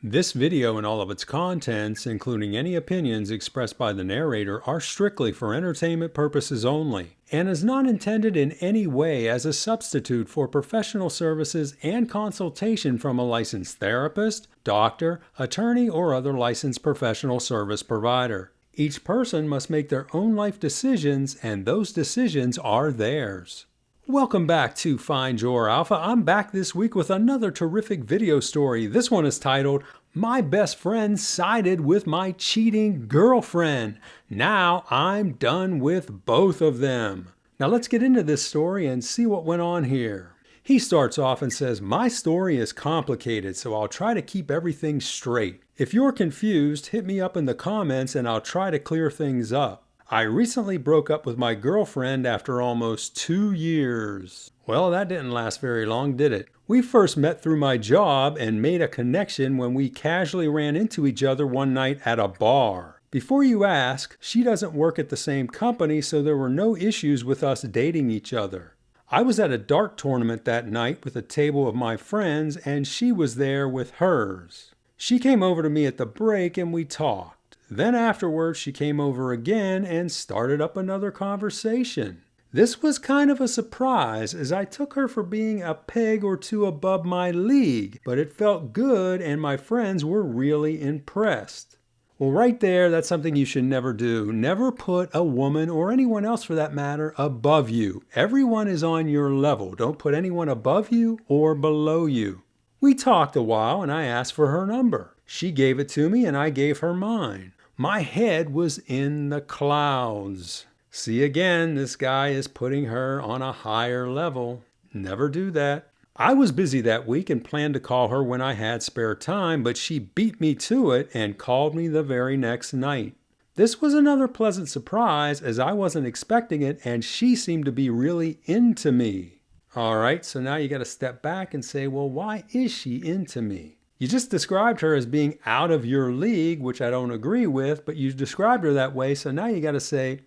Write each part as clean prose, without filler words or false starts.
This video and all of its contents, including any opinions expressed by the narrator, are strictly for entertainment purposes only, and is not intended in any way as a substitute for professional services and consultation from a licensed therapist, doctor, attorney, or other licensed professional service provider. Each person must make their own life decisions, and those decisions are theirs. Welcome back to Find Your Alpha. I'm back this week with another terrific video story. This one is titled, My Best Friend Sided with My Cheating Girlfriend. Now I'm done with both of them. Now let's get into this story and see what went on here. He starts off and says, My story is complicated, so I'll try to keep everything straight. If you're confused, hit me up in the comments and I'll try to clear things up. I recently broke up with my girlfriend after almost 2 years. Well, that didn't last very long, did it? We first met through my job and made a connection when we casually ran into each other one night at a bar. Before you ask, she doesn't work at the same company, so there were no issues with us dating each other. I was at a dart tournament that night with a table of my friends, and she was there with hers. She came over to me at the break and we talked. Then afterwards, she came over again and started up another conversation. This was kind of a surprise as I took her for being a peg or two above my league, but it felt good and my friends were really impressed. Well, right there, that's something you should never do. Never put a woman or anyone else for that matter above you. Everyone is on your level. Don't put anyone above you or below you. We talked a while and I asked for her number. She gave it to me and I gave her mine. My head was in the clouds. See again, this guy is putting her on a higher level. Never do that. I was busy that week and planned to call her when I had spare time, but she beat me to it and called me the very next night. This was another pleasant surprise as I wasn't expecting it and she seemed to be really into me. All right, so now you got to step back and say, well, why is she into me? You just described her as being out of your league, which I don't agree with, but you described her that way, so now you got to say,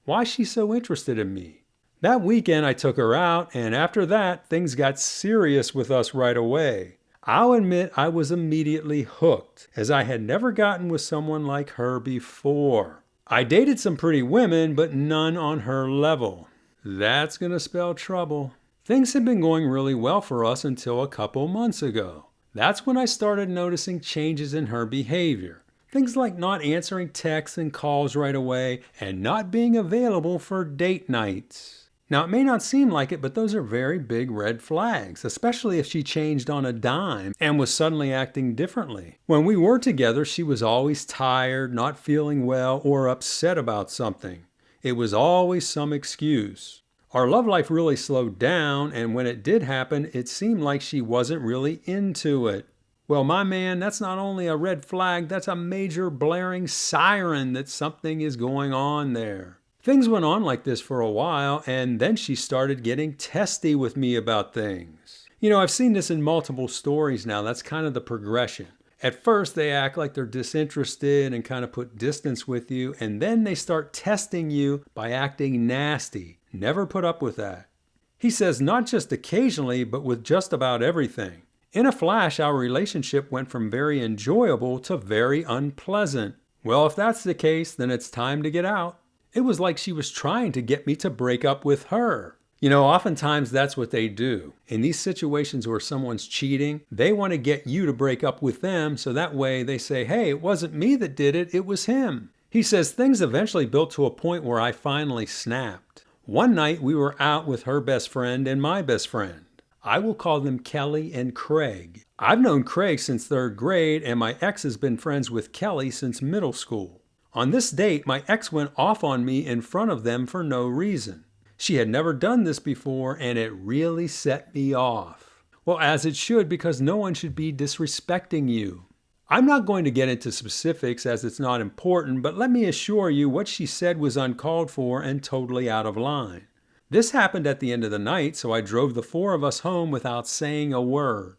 why is she so interested in me? That weekend I took her out, and after that, things got serious with us right away. I'll admit I was immediately hooked, as I had never gotten with someone like her before. I dated some pretty women, but none on her level. That's gonna spell trouble. Things had been going really well for us until a couple months ago. That's when I started noticing changes in her behavior. Things like not answering texts and calls right away and not being available for date nights. Now, it may not seem like it, but those are very big red flags, especially if she changed on a dime and was suddenly acting differently. When we were together, she was always tired, not feeling well, or upset about something. It was always some excuse. Our love life really slowed down, and when it did happen, it seemed like she wasn't really into it. Well, my man, that's not only a red flag, that's a major blaring siren that something is going on there. Things went on like this for a while, and then she started getting testy with me about things. You know, I've seen this in multiple stories now. That's kind of the progression. At first, they act like they're disinterested and kind of put distance with you, and then they start testing you by acting nasty. Never put up with that. He says not just occasionally, but with just about everything. In a flash, our relationship went from very enjoyable to very unpleasant. Well, if that's the case, then it's time to get out. It was like she was trying to get me to break up with her. You know, oftentimes that's what they do. In these situations where someone's cheating, they want to get you to break up with them, so that way they say, hey, it wasn't me that did it, it was him. He says things eventually built to a point where I finally snapped. One night we were out with her best friend and my best friend. I will call them Kelly and Craig. I've known Craig since 3rd grade and my ex has been friends with Kelly since middle school. On this date, my ex went off on me in front of them for no reason. She had never done this before and it really set me off. Well, as it should, because no one should be disrespecting you. I'm not going to get into specifics as it's not important, but let me assure you what she said was uncalled for and totally out of line. This happened at the end of the night, so I drove the 4 of us home without saying a word.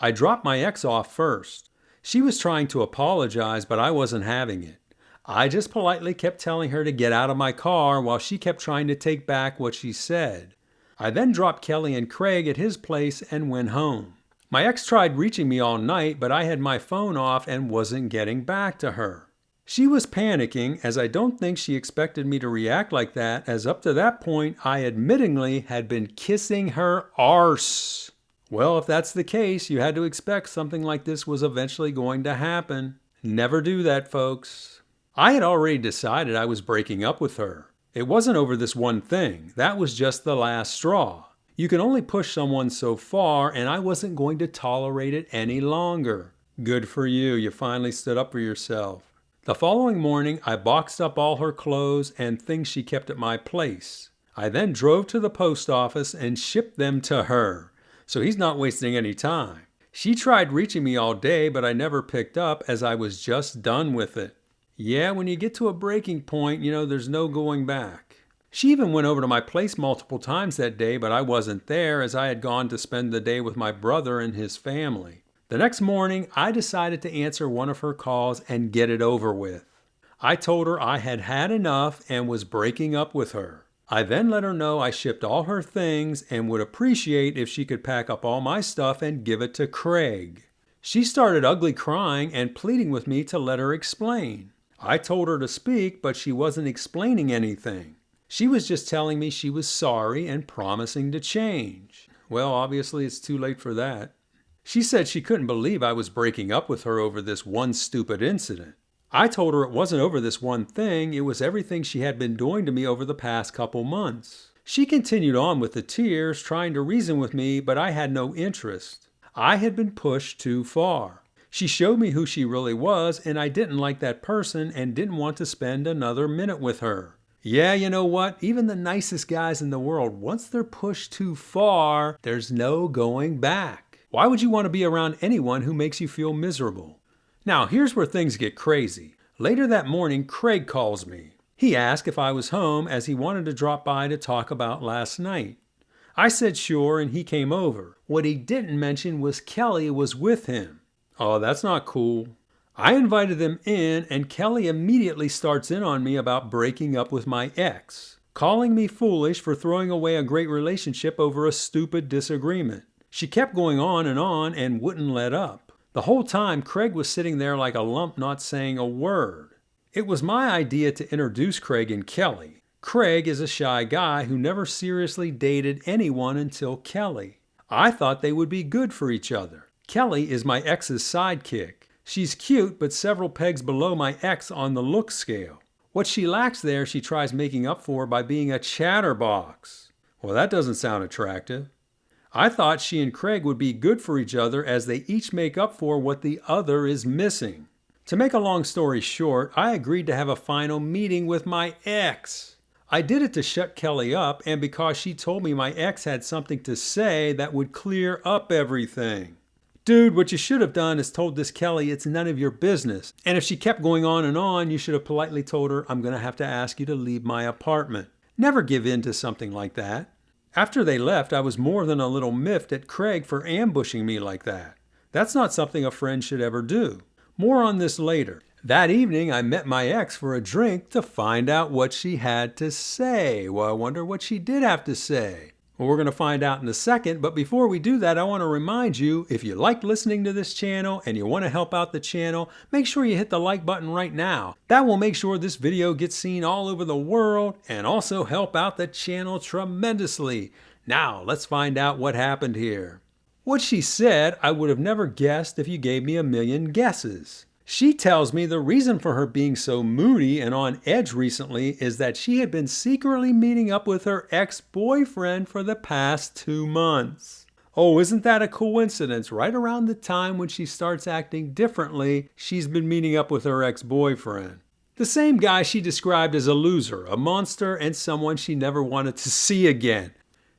I dropped my ex off first. She was trying to apologize, but I wasn't having it. I just politely kept telling her to get out of my car while she kept trying to take back what she said. I then dropped Kelly and Craig at his place and went home. My ex tried reaching me all night, but I had my phone off and wasn't getting back to her. She was panicking, as I don't think she expected me to react like that, as up to that point I admittingly had been kissing her arse. Well, if that's the case, you had to expect something like this was eventually going to happen. Never do that, folks. I had already decided I was breaking up with her. It wasn't over this one thing. That was just the last straw. You can only push someone so far, and I wasn't going to tolerate it any longer. Good for you. You finally stood up for yourself. The following morning, I boxed up all her clothes and things she kept at my place. I then drove to the post office and shipped them to her, so he's not wasting any time. She tried reaching me all day, but I never picked up as I was just done with it. Yeah, when you get to a breaking point, there's no going back. She even went over to my place multiple times that day, but I wasn't there as I had gone to spend the day with my brother and his family. The next morning, I decided to answer one of her calls and get it over with. I told her I had had enough and was breaking up with her. I then let her know I shipped all her things and would appreciate if she could pack up all my stuff and give it to Craig. She started ugly crying and pleading with me to let her explain. I told her to speak, but she wasn't explaining anything. She was just telling me she was sorry and promising to change. Well, obviously it's too late for that. She said she couldn't believe I was breaking up with her over this one stupid incident. I told her it wasn't over this one thing, it was everything she had been doing to me over the past couple months. She continued on with the tears, trying to reason with me, but I had no interest. I had been pushed too far. She showed me who she really was, and I didn't like that person and didn't want to spend another minute with her. Yeah, you know what? Even the nicest guys in the world, once they're pushed too far, there's no going back. Why would you want to be around anyone who makes you feel miserable? Now, here's where things get crazy. Later that morning, Craig calls me. He asked if I was home as he wanted to drop by to talk about last night. I said sure, and he came over. What he didn't mention was Kelly was with him. Oh, that's not cool. I invited them in, and Kelly immediately starts in on me about breaking up with my ex, calling me foolish for throwing away a great relationship over a stupid disagreement. She kept going on and wouldn't let up. The whole time, Craig was sitting there like a lump, not saying a word. It was my idea to introduce Craig and Kelly. Craig is a shy guy who never seriously dated anyone until Kelly. I thought they would be good for each other. Kelly is my ex's sidekick. She's cute, but several pegs below my ex on the look scale. What she lacks there, she tries making up for by being a chatterbox. Well, that doesn't sound attractive. I thought she and Craig would be good for each other as they each make up for what the other is missing. To make a long story short, I agreed to have a final meeting with my ex. I did it to shut Kelly up and because she told me my ex had something to say that would clear up everything. Dude, what you should have done is told this Kelly it's none of your business. And if she kept going on, you should have politely told her, I'm going to have to ask you to leave my apartment. Never give in to something like that. After they left, I was more than a little miffed at Craig for ambushing me like that. That's not something a friend should ever do. More on this later. That evening, I met my ex for a drink to find out what she had to say. Well, I wonder what she did have to say. Well, we're going to find out in a second, but before we do that, I want to remind you, if you like listening to this channel and you want to help out the channel, make sure you hit the like button right now. That will make sure this video gets seen all over the world and also help out the channel tremendously. Now, let's find out what happened here. What she said, I would have never guessed if you gave me a million guesses. She tells me the reason for her being so moody and on edge recently is that she had been secretly meeting up with her ex-boyfriend for the past 2 months. Oh, isn't that a coincidence? Right around the time when she starts acting differently, she's been meeting up with her ex-boyfriend. The same guy she described as a loser, a monster, and someone she never wanted to see again.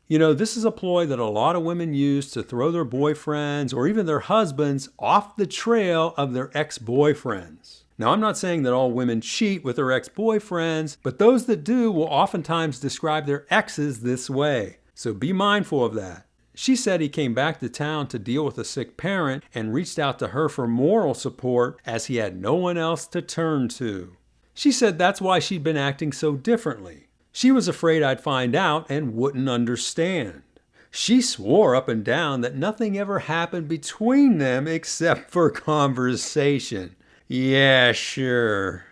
You know, this is a ploy that a lot of women use to throw their boyfriends or even their husbands off the trail of their ex-boyfriends. Now, I'm not saying that all women cheat with their ex-boyfriends, but those that do will oftentimes describe their exes this way. So be mindful of that. She said he came back to town to deal with a sick parent and reached out to her for moral support as he had no one else to turn to. She said that's why she'd been acting so differently. She was afraid I'd find out and wouldn't understand. She swore up and down that nothing ever happened between them except for conversation. Yeah, sure.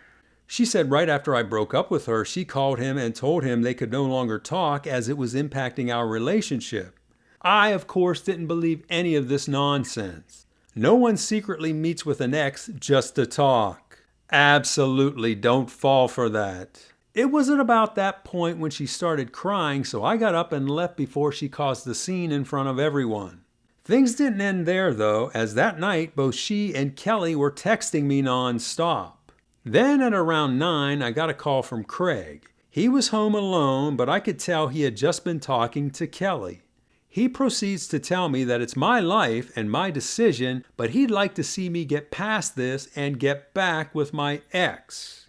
She said right after I broke up with her, she called him and told him they could no longer talk as it was impacting our relationship. I, of course, didn't believe any of this nonsense. No one secretly meets with an ex just to talk. Absolutely don't fall for that. It was at about that point when she started crying, so I got up and left before she caused the scene in front of everyone. Things didn't end there though, as that night both she and Kelly were texting me non-stop. Then at around 9, I got a call from Craig. He was home alone, but I could tell he had just been talking to Kelly. He proceeds to tell me that it's my life and my decision, but he'd like to see me get past this and get back with my ex.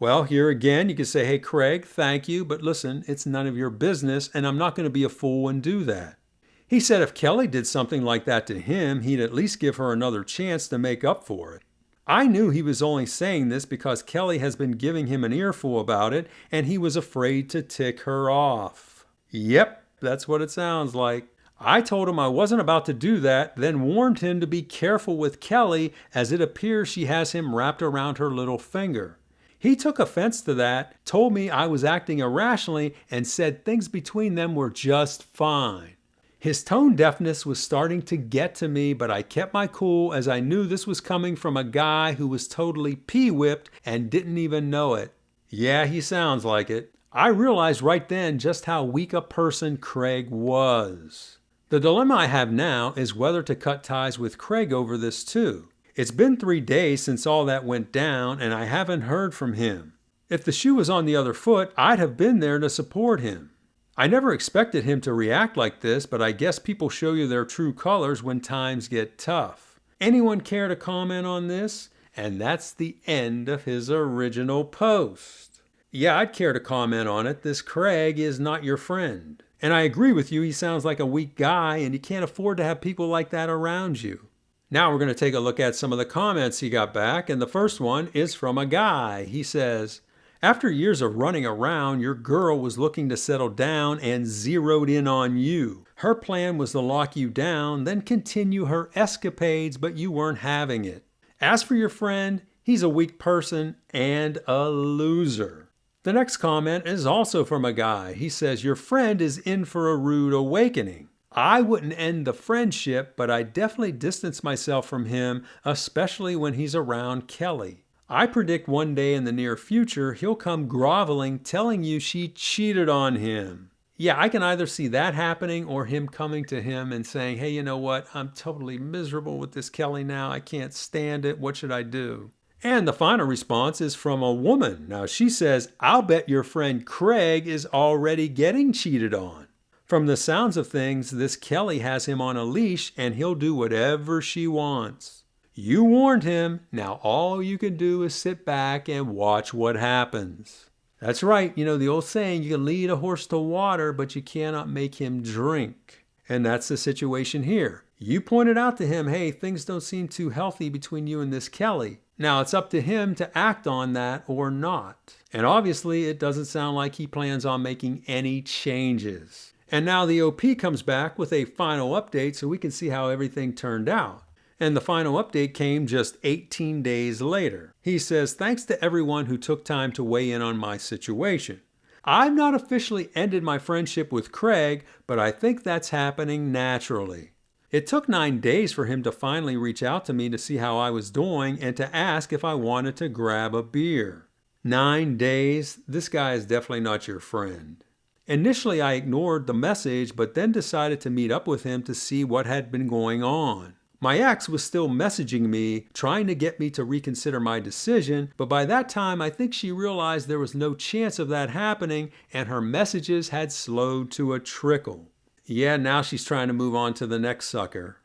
Well, here again, you can say, hey, Craig, thank you, but listen, it's none of your business, and I'm not going to be a fool and do that. He said if Kelly did something like that to him, he'd at least give her another chance to make up for it. I knew he was only saying this because Kelly has been giving him an earful about it, and he was afraid to tick her off. Yep, that's what it sounds like. I told him I wasn't about to do that, then warned him to be careful with Kelly as it appears she has him wrapped around her little finger. He took offense to that, told me I was acting irrationally, and said things between them were just fine. His tone deafness was starting to get to me, but I kept my cool as I knew this was coming from a guy who was totally pee-whipped and didn't even know it. Yeah, he sounds like it. I realized right then just how weak a person Craig was. The dilemma I have now is whether to cut ties with Craig over this too. It's been 3 days since all that went down, and I haven't heard from him. If the shoe was on the other foot, I'd have been there to support him. I never expected him to react like this, but I guess people show you their true colors when times get tough. Anyone care to comment on this? And that's the end of his original post. Yeah, I'd care to comment on it. This Craig is not your friend. And I agree with you, he sounds like a weak guy, and you can't afford to have people like that around you. Now we're going to take a look at some of the comments he got back, and the first one is from a guy. He says, after years of running around, your girl was looking to settle down and zeroed in on you. Her plan was to lock you down, then continue her escapades, but you weren't having it. As for your friend, he's a weak person and a loser. The next comment is also from a guy. He says, your friend is in for a rude awakening. I wouldn't end the friendship, but I definitely distance myself from him, especially when he's around Kelly. I predict one day in the near future, he'll come groveling, telling you she cheated on him. Yeah, I can either see that happening or him coming to him and saying, hey, you know what? I'm totally miserable with this Kelly now. I can't stand it. What should I do? And the final response is from a woman. Now she says, I'll bet your friend Craig is already getting cheated on. From the sounds of things, this Kelly has him on a leash and he'll do whatever she wants. You warned him. Now all you can do is sit back and watch what happens. That's right. You know the old saying, you can lead a horse to water, but you cannot make him drink. And that's the situation here. You pointed out to him, hey, things don't seem too healthy between you and this Kelly. Now it's up to him to act on that or not. And obviously it doesn't sound like he plans on making any changes. And now the OP comes back with a final update so we can see how everything turned out. And the final update came just 18 days later. He says, thanks to everyone who took time to weigh in on my situation. I've not officially ended my friendship with Craig, but I think that's happening naturally. It took 9 days for him to finally reach out to me to see how I was doing and to ask if I wanted to grab a beer. 9 days? This guy is definitely not your friend. Initially, I ignored the message, but then decided to meet up with him to see what had been going on. My ex was still messaging me, trying to get me to reconsider my decision, but by that time, I think she realized there was no chance of that happening, and her messages had slowed to a trickle. Yeah, now she's trying to move on to the next sucker.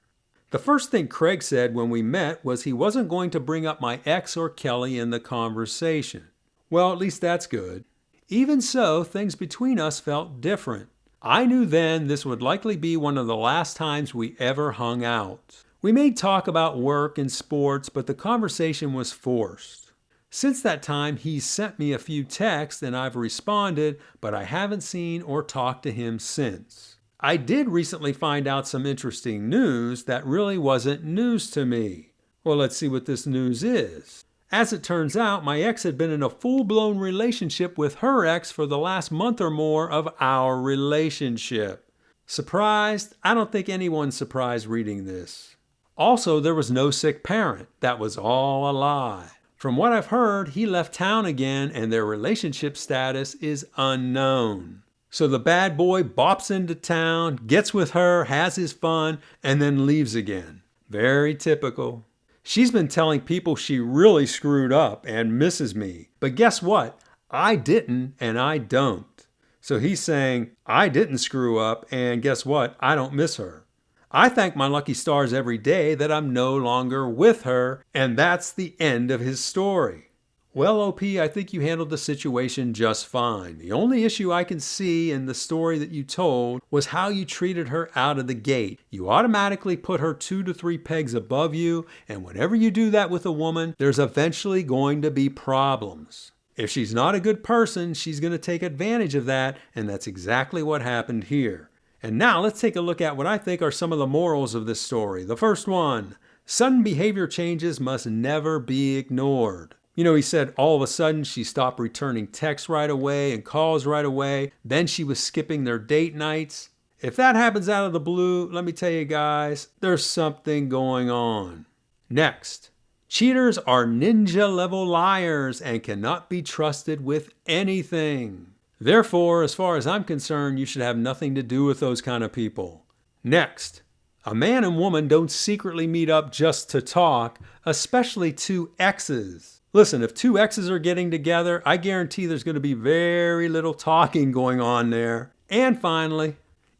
The first thing Craig said when we met was he wasn't going to bring up my ex or Kelly in the conversation. Well, at least that's good. Even so, things between us felt different. I knew then this would likely be one of the last times we ever hung out. We made talk about work and sports, but the conversation was forced. Since that time, he's sent me a few texts and I've responded, but I haven't seen or talked to him since. I did recently find out some interesting news that really wasn't news to me. Well, let's see what this news is. As it turns out, my ex had been in a full-blown relationship with her ex for the last month or more of our relationship. Surprised? I don't think anyone's surprised reading this. Also, there was no sick parent. That was all a lie. From what I've heard, he left town again and their relationship status is unknown. So the bad boy bops into town, gets with her, has his fun, and then leaves again. Very typical. She's been telling people she really screwed up and misses me. But guess what? I didn't and I don't. So he's saying, I didn't screw up and guess what? I don't miss her. I thank my lucky stars every day that I'm no longer with her, and that's the end of his story. Well, OP, I think you handled the situation just fine. The only issue I can see in the story that you told was how you treated her out of the gate. You automatically put her 2 to 3 pegs above you, and whenever you do that with a woman, there's eventually going to be problems. If she's not a good person, she's going to take advantage of that, and that's exactly what happened here. And now let's take a look at what I think are some of the morals of this story. The first one, sudden behavior changes must never be ignored. You know, he said all of a sudden she stopped returning texts right away and calls right away. Then she was skipping their date nights. If that happens out of the blue, let me tell you guys, there's something going on. Next, cheaters are ninja-level liars and cannot be trusted with anything. Therefore, as far as I'm concerned, you should have nothing to do with those kind of people. Next, a man and woman don't secretly meet up just to talk, especially two exes. Listen, if two exes are getting together, I guarantee there's going to be very little talking going on there. And finally,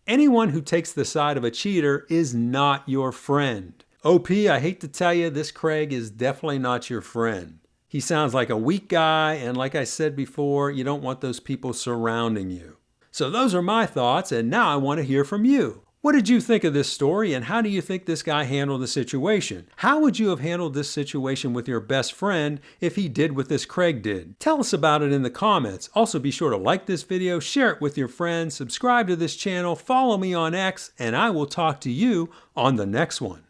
anyone who takes the side of a cheater is not your friend. OP, I hate to tell you, this Craig is definitely not your friend. He sounds like a weak guy, and like I said before, you don't want those people surrounding you. So those are my thoughts, and now I want to hear from you. What did you think of this story, and how do you think this guy handled the situation? How would you have handled this situation with your best friend if he did what this Craig did? Tell us about it in the comments. Also, be sure to like this video, share it with your friends, subscribe to this channel, follow me on X, and I will talk to you on the next one.